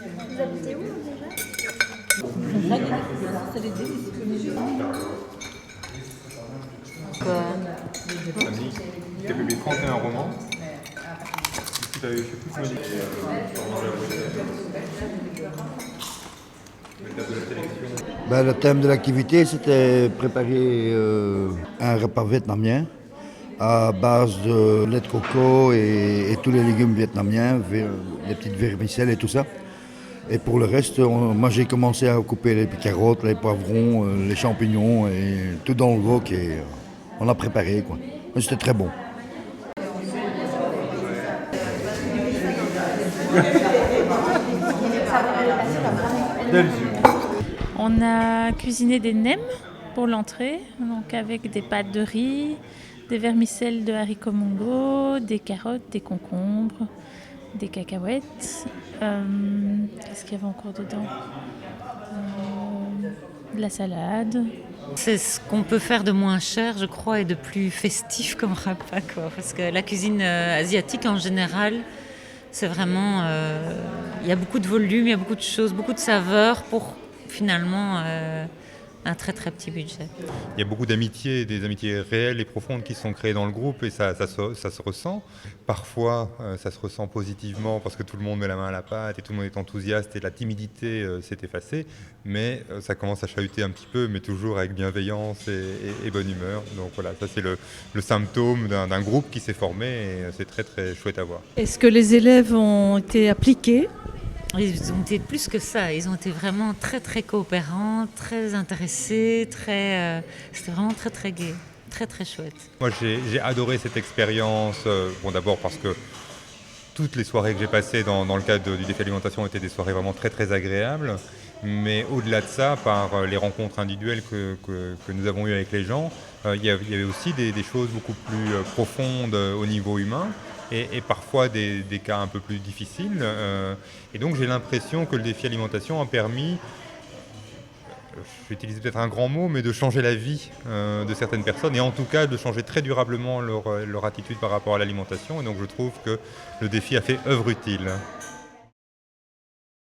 Vous habitez où déjà? C'est les délicieux. Annie, qui a publié 31 romans. Tu avais fait toute ma vie. Le thème de l'activité, c'était préparer un repas vietnamien à base de lait de coco et tous les légumes vietnamiens, les petites vermicelles et tout ça. Et pour le reste, moi j'ai commencé à couper les carottes, les poivrons, les champignons et tout dans le wok et on a préparé quoi. Mais c'était très bon. On a cuisiné des nems pour l'entrée, donc avec des pâtes de riz, des vermicelles de haricots mongo, des carottes, des concombres, des cacahuètes. Qu'est-ce qu'il y avait encore dedans? De la salade. C'est ce qu'on peut faire de moins cher, je crois, et de plus festif comme repas, quoi. Parce que la cuisine asiatique, en général, c'est vraiment... Il y a beaucoup de volume, il y a beaucoup de choses, beaucoup de saveurs pour, finalement, un très très petit budget. Il y a beaucoup d'amitiés, des amitiés réelles et profondes qui sont créées dans le groupe et ça se ressent. Parfois, ça se ressent positivement parce que tout le monde met la main à la pâte et tout le monde est enthousiaste et la timidité s'est effacée. Mais ça commence à chahuter un petit peu, mais toujours avec bienveillance et bonne humeur. Donc voilà, ça c'est le symptôme d'un groupe qui s'est formé et c'est très très chouette à voir. Est-ce que les élèves ont été appliqués? Ils ont été plus que ça, ils ont été vraiment très très coopérants, très intéressés, c'était vraiment très très gai, très très chouette. Moi j'ai adoré cette expérience, d'abord parce que toutes les soirées que j'ai passées dans le cadre du défi alimentation étaient des soirées vraiment très très agréables, mais au-delà de ça, par les rencontres individuelles que nous avons eues avec les gens, il y avait aussi des choses beaucoup plus profondes au niveau humain. Et parfois des cas un peu plus difficiles. Et donc j'ai l'impression que le défi alimentation a permis, je vais utiliser peut-être un grand mot, mais de changer la vie de certaines personnes et en tout cas de changer très durablement leur attitude par rapport à l'alimentation. Et donc je trouve que le défi a fait œuvre utile.